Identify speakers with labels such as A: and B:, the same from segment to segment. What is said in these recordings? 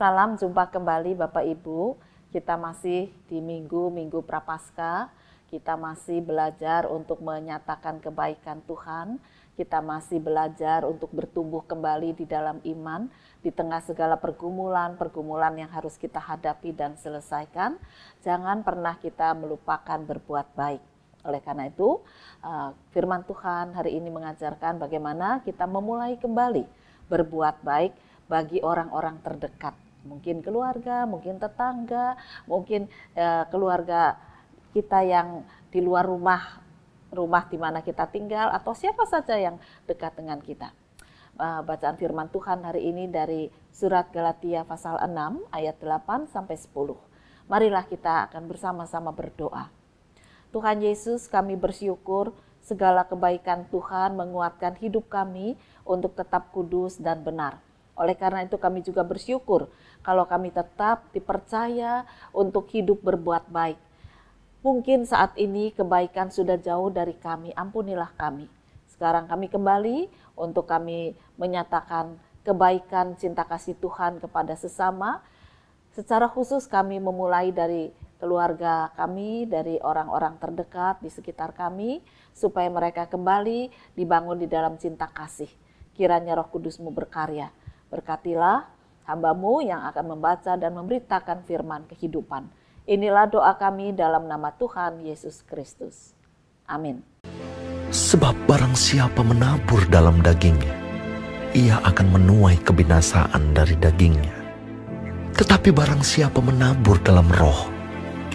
A: Salam jumpa kembali Bapak Ibu. Kita masih di Minggu Prapaskah. Kita masih belajar untuk menyatakan kebaikan Tuhan. Kita masih belajar untuk bertumbuh kembali di dalam iman di tengah segala pergumulan yang harus kita hadapi dan selesaikan. Jangan pernah kita melupakan berbuat baik. Oleh karena itu, firman Tuhan hari ini mengajarkan bagaimana kita memulai kembali berbuat baik bagi orang-orang terdekat. Mungkin keluarga, mungkin tetangga, mungkin keluarga kita yang di luar rumah di mana kita tinggal, atau siapa saja yang dekat dengan kita. Bacaan firman Tuhan hari ini dari surat Galatia pasal 6 ayat 8 sampai 10. Marilah kita akan bersama-sama berdoa. Tuhan Yesus, kami bersyukur segala kebaikan Tuhan menguatkan hidup kami untuk tetap kudus dan benar. Oleh karena itu kami juga bersyukur kalau kami tetap dipercaya untuk hidup berbuat baik. Mungkin saat ini kebaikan sudah jauh dari kami, ampunilah kami. Sekarang kami kembali untuk kami menyatakan kebaikan cinta kasih Tuhan kepada sesama. Secara khusus kami memulai dari keluarga kami, dari orang-orang terdekat di sekitar kami, supaya mereka kembali dibangun di dalam cinta kasih. Kiranya Roh Kudus-Mu berkarya. Berkatilah hamba-Mu yang akan membaca dan memberitakan firman kehidupan. Inilah doa kami dalam nama Tuhan Yesus Kristus. Amin.
B: Sebab barang siapa menabur dalam dagingnya, ia akan menuai kebinasaan dari dagingnya. Tetapi barang siapa menabur dalam roh,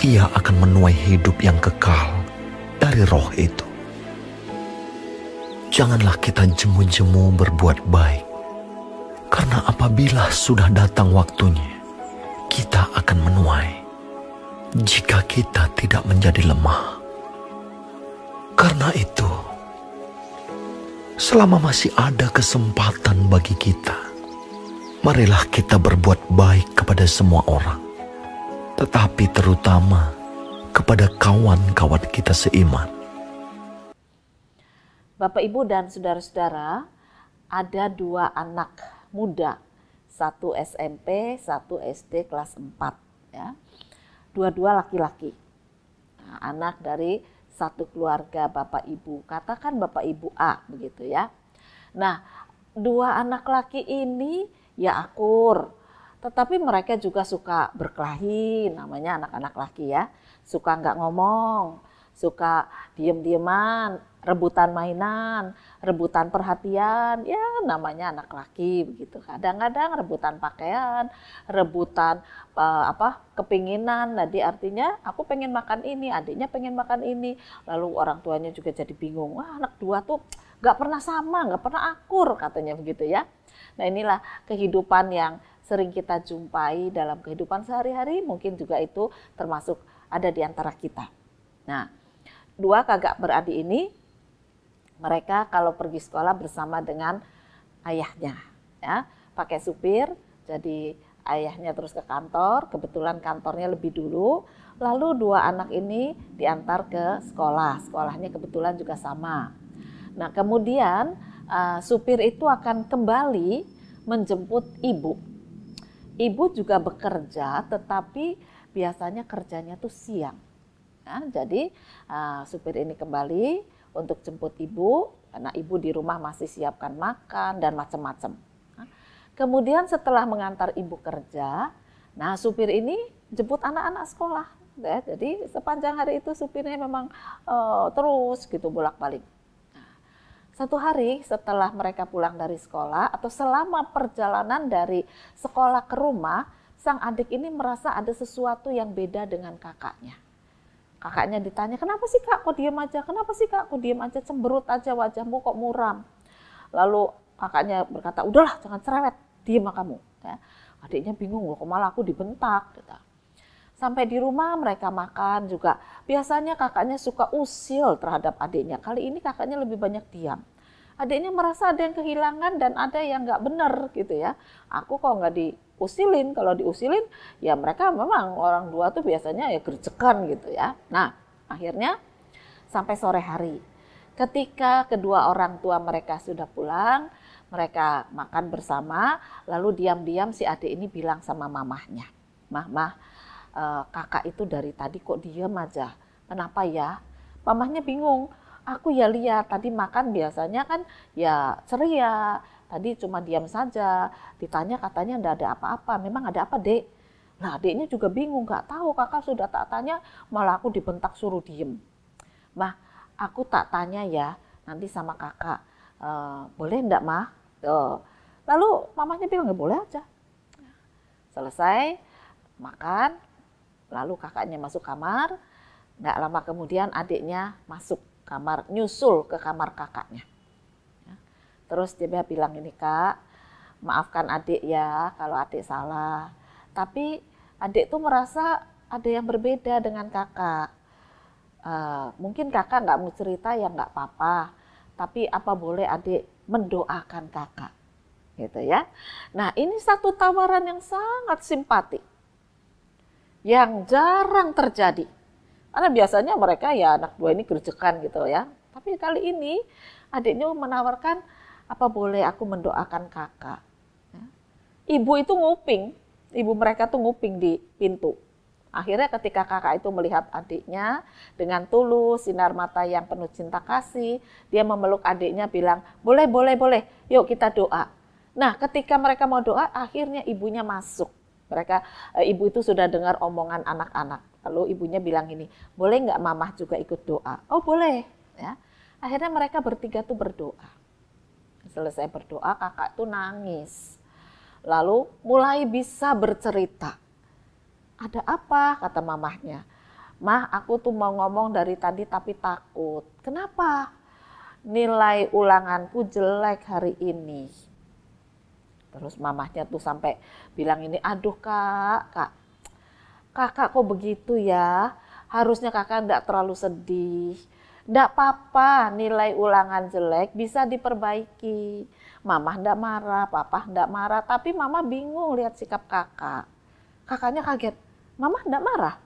B: ia akan menuai hidup yang kekal dari roh itu. Janganlah kita jemu-jemu berbuat baik, karena apabila sudah datang waktunya, kita akan menuai jika kita tidak menjadi lemah. Karena itu, selama masih ada kesempatan bagi kita, marilah kita berbuat baik kepada semua orang, tetapi terutama kepada kawan-kawan kita seiman.
A: Bapak, Ibu, dan saudara-saudara, ada 2 anak muda, 1 SMP, 1 SD kelas 4. Ya. Dua-dua laki-laki. Nah, anak dari satu keluarga Bapak Ibu. Katakan Bapak Ibu A, begitu ya. Nah, 2 anak laki ini ya akur. Tetapi mereka juga suka berkelahi, namanya anak-anak laki ya. Suka nggak ngomong, suka diem-dieman, rebutan mainan, rebutan perhatian, ya namanya anak laki begitu. Kadang-kadang rebutan pakaian, rebutan kepinginan. Jadi artinya aku pengen makan ini, adiknya pengen makan ini. Lalu orang tuanya juga jadi bingung. Wah, anak 2 tuh nggak pernah sama, nggak pernah akur, katanya begitu ya. Nah, inilah kehidupan yang sering kita jumpai dalam kehidupan sehari-hari, mungkin juga itu termasuk ada di antara kita. Nah, 2 kakak beradik ini, mereka kalau pergi sekolah bersama dengan ayahnya, ya, pakai supir. Jadi ayahnya terus ke kantor, kebetulan kantornya lebih dulu. Lalu 2 anak ini diantar ke sekolah, sekolahnya kebetulan juga sama. Nah, kemudian supir itu akan kembali menjemput ibu. Ibu juga bekerja, tetapi biasanya kerjanya tuh siang. Nah, jadi supir ini kembali untuk jemput ibu, karena ibu di rumah masih siapkan makan dan macam-macam. Nah, kemudian setelah mengantar ibu kerja, nah supir ini jemput anak-anak sekolah. Ya, jadi sepanjang hari itu supirnya memang terus gitu bolak-balik. Nah, satu hari setelah mereka pulang dari sekolah atau selama perjalanan dari sekolah ke rumah, sang adik ini merasa ada sesuatu yang beda dengan kakaknya. Kakaknya ditanya, kenapa sih kak kok diem aja, kenapa sih kak kok diem aja, cemberut aja wajahmu kok muram. Lalu kakaknya berkata, udahlah jangan cerewet, diem kamu. Ya. Adiknya bingung, loh kok malah aku dibentak. Gitu. Sampai di rumah mereka makan juga, biasanya kakaknya suka usil terhadap adiknya, kali ini kakaknya lebih banyak diam. Adiknya merasa ada yang kehilangan dan ada yang nggak benar gitu ya. Aku kok nggak diusilin, kalau diusilin ya mereka memang orang 2 tuh biasanya ya gercekan gitu ya. Nah, akhirnya sampai sore hari ketika kedua orang tua mereka sudah pulang, mereka makan bersama, lalu diam-diam si adik ini bilang sama mamahnya, Mah, kakak itu dari tadi kok diem aja, kenapa ya? Mamahnya bingung, aku ya lihat tadi makan biasanya kan ya ceria, tadi cuma diam saja, ditanya katanya enggak ada apa-apa, memang ada apa dek? Nah adiknya juga bingung, nggak tahu kakak sudah tak tanya malah aku dibentak suruh diem. Mah, aku tak tanya ya nanti sama kakak, boleh enggak mah? Tuh. Lalu mamanya bilang ya boleh aja. Selesai makan, lalu kakaknya masuk kamar, nggak lama kemudian adiknya masuk kamar, nyusul ke kamar kakaknya. Terus dia bilang ini kak, maafkan adik ya kalau adik salah. Tapi adik tuh merasa ada yang berbeda dengan kakak. Mungkin kakak nggak mau cerita ya nggak apa-apa. Tapi apa boleh adik mendoakan kakak, gitu ya. Nah ini satu tawaran yang sangat simpatik, yang jarang terjadi. Karena biasanya mereka ya anak dua ini gercekan gitu ya. Tapi kali ini adiknya menawarkan, apa boleh aku mendoakan kakak. Ibu itu nguping, ibu mereka tuh nguping di pintu. Akhirnya ketika kakak itu melihat adiknya dengan tulus, sinar mata yang penuh cinta kasih, dia memeluk adiknya bilang, boleh, yuk kita doa. Nah ketika mereka mau doa, akhirnya ibunya masuk. Ibu itu sudah dengar omongan anak-anak. Lalu ibunya bilang gini, boleh nggak mamah juga ikut doa? Oh boleh. Ya. Akhirnya mereka bertiga tuh berdoa. Selesai berdoa, kakak tuh nangis. Lalu mulai bisa bercerita. Ada apa? Kata mamahnya. Mah, aku tuh mau ngomong dari tadi tapi takut. Kenapa? Nilai ulanganku jelek hari ini. Terus mamahnya tuh sampai bilang ini, aduh kakak kok begitu ya? Harusnya kakak enggak terlalu sedih. Enggak apa-apa, nilai ulangan jelek bisa diperbaiki. Mama enggak marah, papa enggak marah, tapi mama bingung lihat sikap kakak. Kakaknya kaget, mama enggak marah?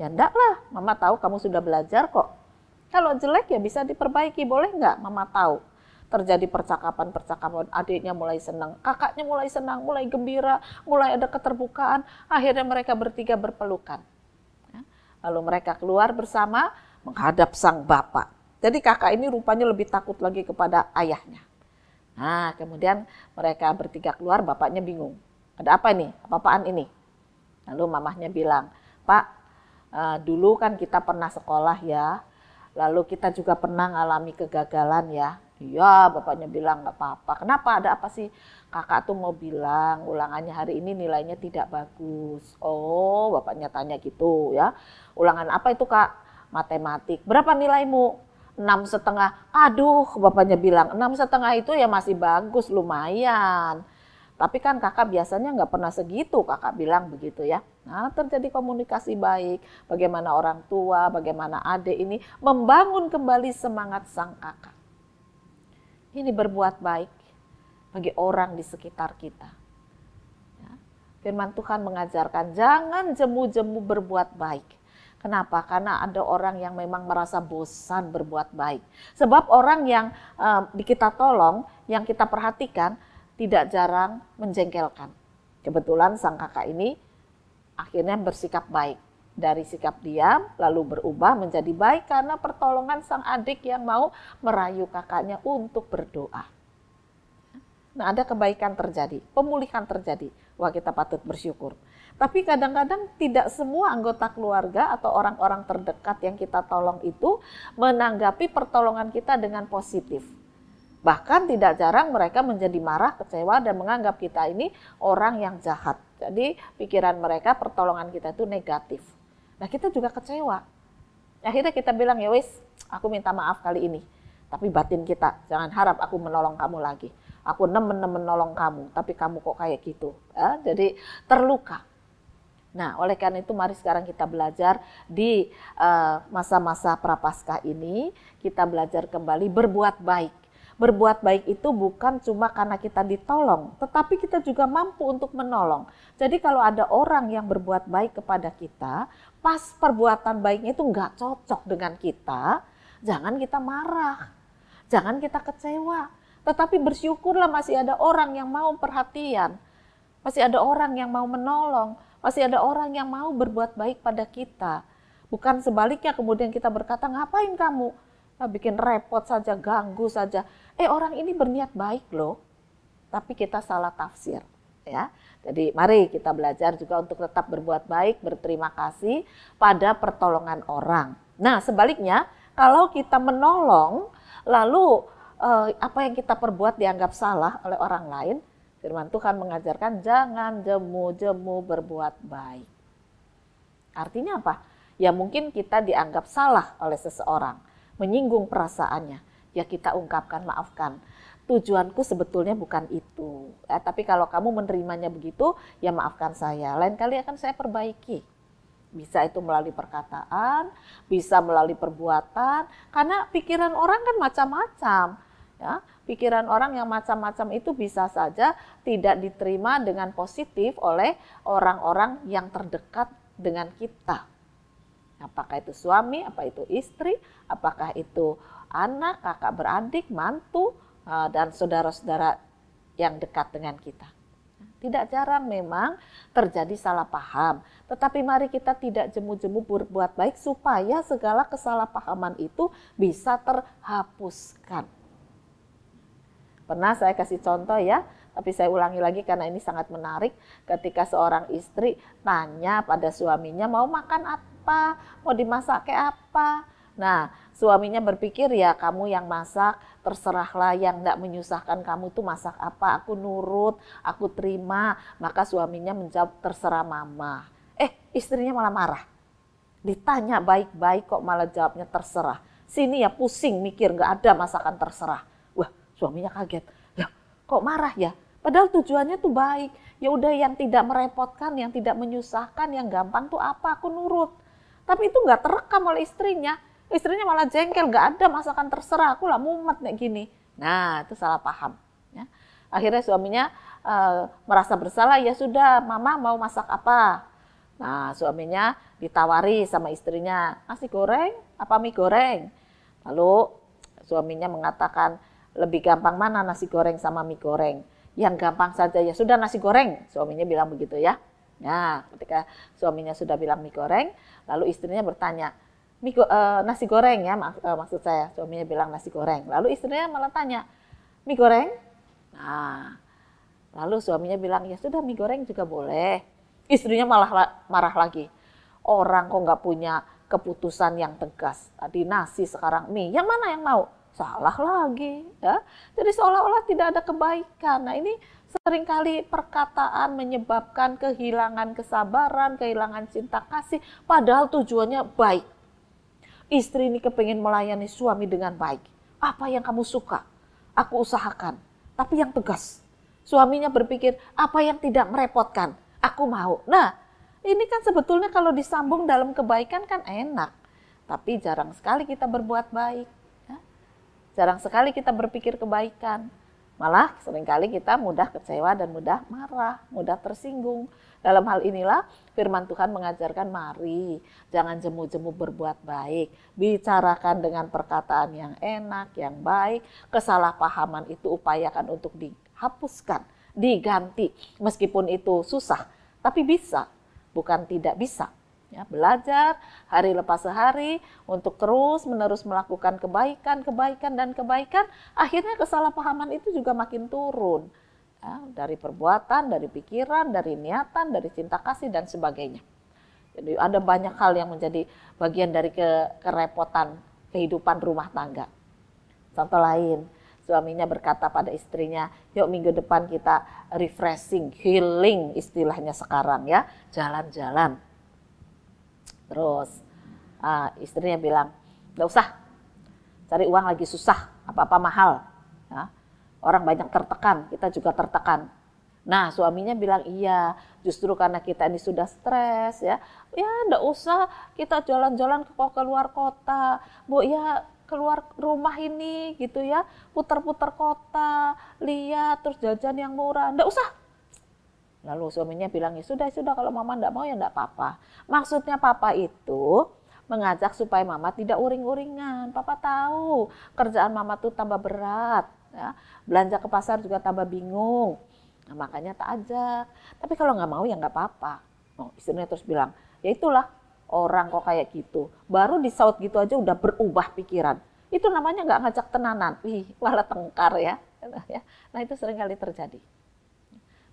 A: Ya enggak lah, mama tahu kamu sudah belajar kok. Kalau jelek ya bisa diperbaiki, boleh enggak? Mama tahu. Terjadi percakapan, adiknya mulai senang, kakaknya mulai senang, mulai gembira, mulai ada keterbukaan. Akhirnya mereka bertiga berpelukan. Lalu mereka keluar bersama menghadap sang bapak. Jadi kakak ini rupanya lebih takut lagi kepada ayahnya. Nah kemudian mereka bertiga keluar, bapaknya bingung. Ada apa nih? Apa-apaan ini? Lalu mamahnya bilang, Pak, dulu kan kita pernah sekolah ya. Lalu kita juga pernah ngalami kegagalan ya. Iya, bapaknya bilang nggak apa-apa. Kenapa? Ada apa sih? Kakak tuh mau bilang ulangannya hari ini nilainya tidak bagus. Oh, bapaknya tanya gitu ya. Ulangan apa itu kak? Matematik. Berapa nilaimu? 6,5. Aduh, bapaknya bilang 6,5 itu ya masih bagus, lumayan. Tapi kan kakak biasanya nggak pernah segitu, kakak bilang begitu ya. Nah terjadi komunikasi baik, bagaimana orang tua, bagaimana adik ini membangun kembali semangat sang kakak. Ini berbuat baik bagi orang di sekitar kita. Ya. Firman Tuhan mengajarkan jangan jemu-jemu berbuat baik. Kenapa? Karena ada orang yang memang merasa bosan berbuat baik. Sebab orang yang kita tolong, yang kita perhatikan, tidak jarang menjengkelkan. Kebetulan sang kakak ini akhirnya bersikap baik. Dari sikap diam lalu berubah menjadi baik karena pertolongan sang adik yang mau merayu kakaknya untuk berdoa. Nah ada kebaikan terjadi, pemulihan terjadi. Wah kita patut bersyukur. Tapi kadang-kadang tidak semua anggota keluarga atau orang-orang terdekat yang kita tolong itu menanggapi pertolongan kita dengan positif. Bahkan tidak jarang mereka menjadi marah, kecewa, dan menganggap kita ini orang yang jahat. Jadi pikiran mereka pertolongan kita itu negatif. Nah kita juga kecewa. Akhirnya kita bilang ya wis, aku minta maaf kali ini. Tapi batin kita, jangan harap aku menolong kamu lagi. Aku nemen-nemen menolong kamu, tapi kamu kok kayak gitu. Jadi terluka. Nah oleh karena itu mari sekarang kita belajar di masa-masa prapaskah ini. Kita belajar kembali berbuat baik. Berbuat baik itu bukan cuma karena kita ditolong, tetapi kita juga mampu untuk menolong. Jadi kalau ada orang yang berbuat baik kepada kita, pas perbuatan baiknya itu nggak cocok dengan kita, jangan kita marah, jangan kita kecewa. Tetapi bersyukurlah masih ada orang yang mau perhatian, masih ada orang yang mau menolong, masih ada orang yang mau berbuat baik pada kita. Bukan sebaliknya kemudian kita berkata, ngapain kamu? Bikin repot saja, ganggu saja. Orang ini berniat baik loh, tapi kita salah tafsir. Ya, jadi mari kita belajar juga untuk tetap berbuat baik, berterima kasih pada pertolongan orang. Nah sebaliknya, kalau kita menolong, lalu apa yang kita perbuat dianggap salah oleh orang lain, firman Tuhan mengajarkan jangan jemu-jemu berbuat baik. Artinya apa? Ya mungkin kita dianggap salah oleh seseorang, menyinggung perasaannya, ya kita ungkapkan, maafkan. Tujuanku sebetulnya bukan itu. Tapi kalau kamu menerimanya begitu, ya maafkan saya. Lain kali akan saya perbaiki. Bisa itu melalui perkataan, bisa melalui perbuatan. Karena pikiran orang kan macam-macam. Ya, pikiran orang yang macam-macam itu bisa saja tidak diterima dengan positif oleh orang-orang yang terdekat dengan kita. Apakah itu suami, apa itu istri, apakah itu anak, kakak beradik, mantu, dan saudara-saudara yang dekat dengan kita. Tidak jarang memang terjadi salah paham, tetapi mari kita tidak jemu-jemu berbuat baik supaya segala kesalahpahaman itu bisa terhapuskan. Pernah saya kasih contoh ya, tapi saya ulangi lagi karena ini sangat menarik. Ketika seorang istri tanya pada suaminya mau makan apa, mau dimasak kayak apa. Nah, suaminya berpikir ya kamu yang masak, terserahlah, yang tidak menyusahkan kamu tuh masak apa, aku nurut, aku terima. Maka suaminya menjawab terserah mama. Istrinya malah marah. Ditanya baik-baik kok malah jawabnya terserah. Sini ya pusing mikir gak ada masakan terserah. Wah, suaminya kaget. Lah, kok marah ya? Padahal tujuannya tuh baik. Ya udah yang tidak merepotkan, yang tidak menyusahkan, yang gampang tuh apa, aku nurut. Tapi itu gak terekam oleh istrinya. Istrinya malah jengkel, gak ada masakan terserah, aku lah mumet kayak gini. Nah, itu salah paham. Ya. Akhirnya suaminya merasa bersalah, ya sudah mama mau masak apa? Nah, suaminya ditawari sama istrinya, nasi goreng apa mie goreng? Lalu suaminya mengatakan, lebih gampang mana nasi goreng sama mie goreng? Yang gampang saja, ya sudah nasi goreng, suaminya bilang begitu ya. Nah, ketika suaminya sudah bilang mie goreng, lalu istrinya bertanya, nasi goreng ya, maksud saya, suaminya bilang nasi goreng. Lalu istrinya malah tanya, mie goreng? Nah, lalu suaminya bilang, ya sudah mie goreng juga boleh. Istrinya malah marah lagi. Orang kok nggak punya keputusan yang tegas. Tadi nasi, sekarang mie, yang mana yang mau? Salah lagi. Ya. Jadi seolah-olah tidak ada kebaikan. Nah ini seringkali perkataan menyebabkan kehilangan kesabaran, kehilangan cinta kasih, padahal tujuannya baik. Istri ini kepengen melayani suami dengan baik. Apa yang kamu suka? Aku usahakan. Tapi yang tegas. Suaminya berpikir, apa yang tidak merepotkan? Aku mau. Nah, ini kan sebetulnya kalau disambung dalam kebaikan kan enak. Tapi jarang sekali kita berbuat baik. Ya. Jarang sekali kita berpikir kebaikan. Malah seringkali kita mudah kecewa dan mudah marah, mudah tersinggung. Dalam hal inilah firman Tuhan mengajarkan mari jangan jemu-jemu berbuat baik. Bicarakan dengan perkataan yang enak, yang baik. Kesalahpahaman itu upayakan untuk dihapuskan, diganti. Meskipun itu susah, tapi bisa, bukan tidak bisa. Ya, belajar hari lepas hari untuk terus-menerus melakukan kebaikan, akhirnya kesalahpahaman itu juga makin turun. Ya, dari perbuatan, dari pikiran, dari niatan, dari cinta kasih dan sebagainya. Jadi ada banyak hal yang menjadi bagian dari kerepotan kehidupan rumah tangga. Contoh lain, suaminya berkata pada istrinya, yuk minggu depan kita refreshing, healing istilahnya sekarang ya, jalan-jalan. Terus istrinya bilang, gak usah, cari uang lagi susah, apa-apa mahal. Ya. Orang banyak tertekan, kita juga tertekan. Nah suaminya bilang, iya justru karena kita ini sudah stres ya gak usah kita jalan-jalan ke luar kota. Bu ya keluar rumah ini gitu ya, putar-putar kota, lihat terus jajan yang murah, gak usah. Lalu suaminya bilang, ya sudah kalau mama enggak mau ya enggak apa-apa. Maksudnya papa itu mengajak supaya mama tidak uring-uringan. Papa tahu kerjaan mama tuh tambah berat. Ya. Belanja ke pasar juga tambah bingung. Nah, makanya tak ajak. Tapi kalau nggak mau ya nggak apa-apa. Oh, istrinya terus bilang, ya itulah orang kok kayak gitu. Baru disaut gitu aja udah berubah pikiran. Itu namanya nggak ngajak tenanan. Wih, malah tengkar ya. Nah itu sering kali terjadi.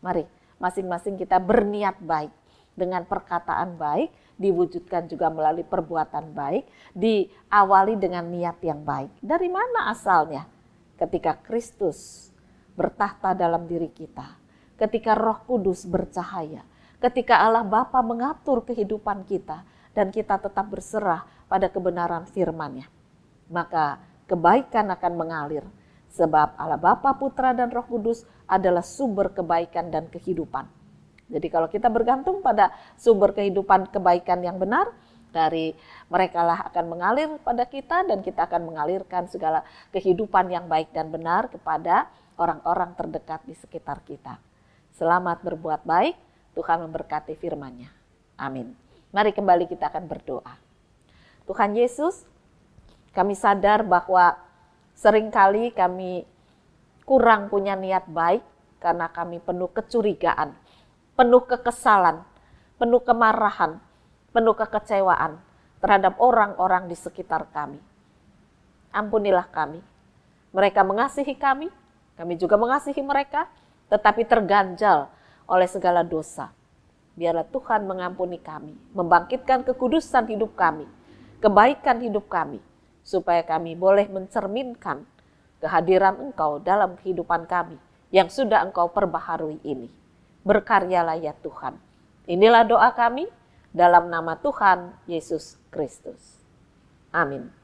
A: Mari masing-masing kita berniat baik. Dengan perkataan baik, diwujudkan juga melalui perbuatan baik, diawali dengan niat yang baik. Dari mana asalnya? Ketika Kristus bertahta dalam diri kita, ketika Roh Kudus bercahaya, ketika Allah Bapa mengatur kehidupan kita, dan kita tetap berserah pada kebenaran firman-Nya, maka kebaikan akan mengalir. Sebab Allah Bapa, Putra, dan Roh Kudus adalah sumber kebaikan dan kehidupan. Jadi kalau kita bergantung pada sumber kehidupan kebaikan yang benar, dari mereka lah akan mengalir pada kita dan kita akan mengalirkan segala kehidupan yang baik dan benar kepada orang-orang terdekat di sekitar kita. Selamat berbuat baik, Tuhan memberkati firman-Nya. Amin. Mari kembali kita akan berdoa. Tuhan Yesus, kami sadar bahwa seringkali kami kurang punya niat baik karena kami penuh kecurigaan, penuh kekesalan, penuh kemarahan, penuh kekecewaan terhadap orang-orang di sekitar kami. Ampunilah kami. Mereka mengasihi kami juga mengasihi mereka, tetapi terganjal oleh segala dosa. Biarlah Tuhan mengampuni kami, membangkitkan kekudusan hidup kami, kebaikan hidup kami, supaya kami boleh mencerminkan kehadiran Engkau dalam kehidupan kami yang sudah Engkau perbaharui ini. Berkaryalah ya Tuhan. Inilah doa kami dalam nama Tuhan Yesus Kristus. Amin.